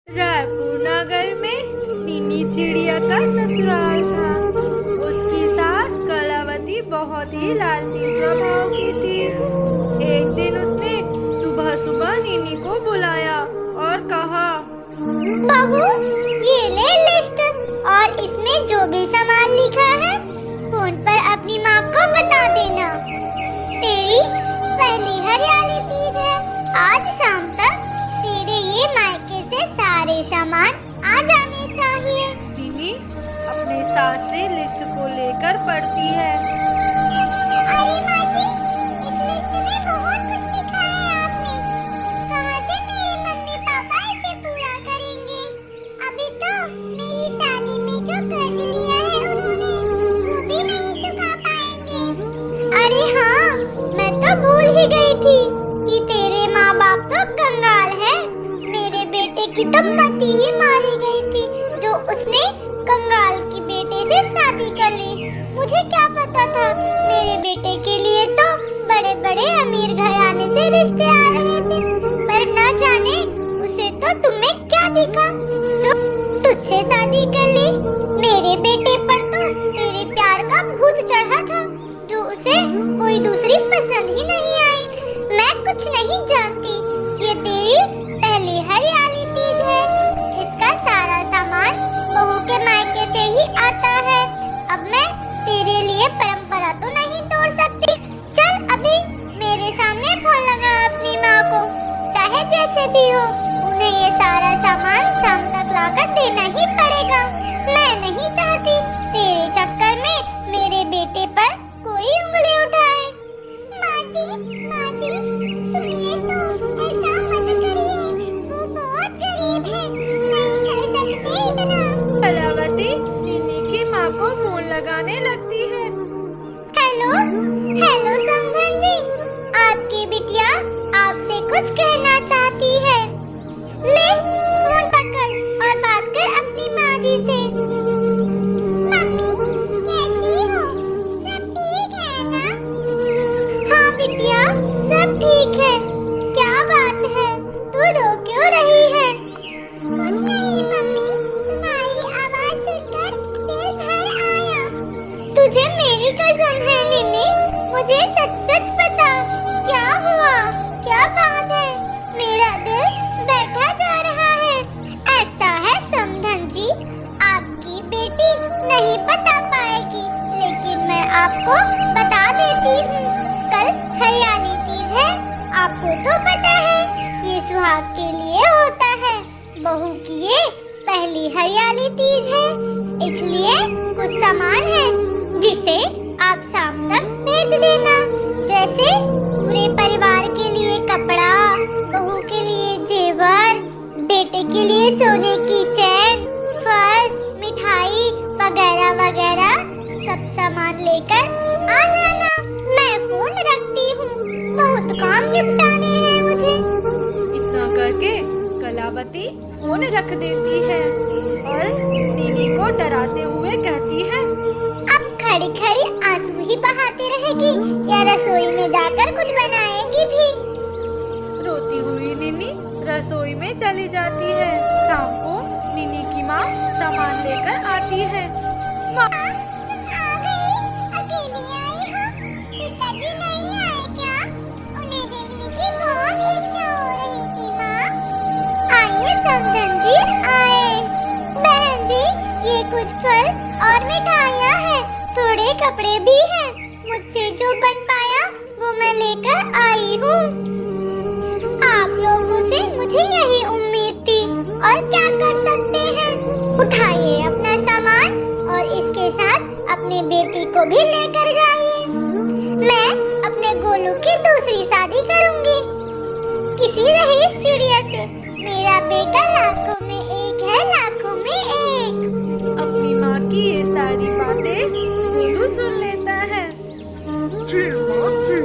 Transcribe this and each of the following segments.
रायपुर नगर में नीनी चिड़िया का ससुराल था। उसकी सास कलावती बहुत ही लालची स्वभाव की थी। एक दिन उसने सुबह सुबह नीनी को बुलाया और कहा, बहू, ये ले लिस्ट और इसमें जो भी सामान लिखा है फोन पर अपनी माँ को बता देना। तेरी पहली हरियाली तीज है। आज शाम तक तेरे ये मायके से सारे सामान आ जाने चाहिए। नीनी अपने सास से लिस्ट को लेकर पढ़ती है। अरे माँ जी, इस लिस्ट में बहुत कुछ लिखा है आपने। कहाँ से मेरे मम्मी पापा इसे पूरा करेंगे? अभी तो मेरी शादी में जो कर्ज लिया है उन्होंने, वो भी नहीं चुका पाएंगे। अरे हाँ, मैं तो भूल ही गई थी कि तेरे माँ बाप तो कंगाल है। मेरे बेटे की तो पति ही मारी गई थी जो उसने कंगाल की बेटे से शादी कर ली। मुझे क्या पता था, मेरे बेटे के लिए तो बड़े बड़े अमीर घराने से रिश्ते आ रहे थे। पर न जाने उसे तो तुम्हें क्या दिखा जो तुझसे शादी कर ली। मेरे बेटे पर तो तेरे प्यार का भूत चढ़ा था जो उसे कोई दूसरी पसंद ही नहीं आई। मैं कुछ नहीं जानती, ये तेरी पहली हरियाली तीज है। इसका सारा सामान बहू के मायके से ही आता है। अब मैं तेरे लिए परंपरा तो नहीं तोड़ सकती। चल अभी मेरे सामने फोन लगा अपनी माँ को। चाहे जैसे भी हो, उन्हें ये सारा सामान शाम तक लाकर देना ही पड़ेगा। मैं नहीं चाहती तेरे चक्कर में मेरे बेटे पर कोई उंगली उठाए। माँ जी, सुनिए तो, ऐसा मत करिए। वो बहुत गरीब है, नहीं कर सकते इतना। कलावती नीनी की माँ को फोन लगाने लगती है। हेलो हेलो समधन जी, आपकी बिटिया आपसे कुछ कहना चाहती है। ले फोन पकड़ और बात कर अपनी माँ जी से। मम्मी, कैसी हो? सब ठीक है ना? हाँ बिटिया, सब ठीक है। क्या बात है, तू रो क्यों रही है? कुछ नहीं मम्मी, तुम्हारी आवाज सुनकर दिल भर आया। तुझे मेरी कसम है नीनी, मुझे सच सच बता, क्या हुआ? क्या बात है? मेरा दिल बैठा जा रहा है। ऐसा है समधन जी, आपकी बेटी नहीं बता पाएगी, लेकिन मैं आपको बता देती हूँ। कल हरियाली तीज है, आपको तो पता है ये सुहाग के लिए होता है। बहू की ये पहली हरियाली तीज है, इसलिए कुछ सामान है जिसे आप शाम तक भेज देना। जैसे पूरे परिवार के लिए कपड़ा, बहू के लिए जेवर, बेटे के लिए सोने की चैन, फल, मिठाई वगैरह वगैरह सब सामान लेकर आ जाना। मैं फोन रखती हूँ, बहुत काम निपटाने हैं मुझे। इतना करके कलावती फोन रख देती है और नीनी को डराते हुए कहती है, अब खड़ी खड़ी आंसू ही बहाती रहेगी या रसोई में जाकर कुछ बनाएगी भी? रोती हुई नीनी रसोई में चली जाती है। शाम को नीनी की माँ सामान लेकर आती है। माँ, तुम आ गई? अकेली आई हो? पिताजी नहीं आए क्या? उन्हें देखने की बहुत इच्छा हो रही थी माँ। आइए समधन जी, आए। बहन जी, ये कुछ फल और मिठाइयाँ हैं, थोड़े कपड़े भी हैं। मुझसे जो बन पाया वो मैं लेकर आई हूँ। आप लोगों से मुझे यही उम्मीद थी, और क्या कर सकते हैं। उठाइए अपना सामान और इसके साथ अपने बेटी को भी लेकर जाइए। मैं अपने गोलू की दूसरी शादी करूंगी किसी रईस चिड़िया से। मेरा बेटा लाखों में एक है, लाखों में एक। अपनी माँ की ये सारी बातें गोलू सुन लेता है। जी माँ जी,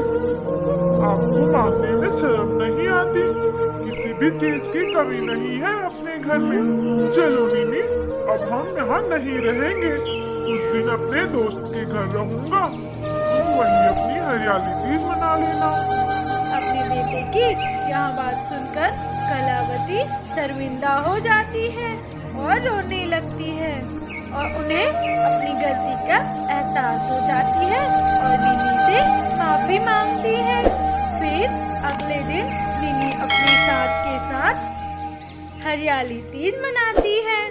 आपको मांगने में शर्म नहीं आती? किसी भी चीज की कमी नहीं है अपने घर में। चलो नीनी, अब हम यहाँ नहीं रहेंगे। उस दिन अपने दोस्त के घर रहूँगा, तुम वहीं अपनी हरियाली तीज मना लेना। अपनी बेटे की यह बात सुनकर कलावती शर्मिंदा हो जाती है और रोने लगती है और उन्हें अपनी गलती का एहसास हो जाती है और नीनी से माफी मांगती है। फिर अगले दिन नीनी अपनी सास के साथ हरियाली तीज मनाती है।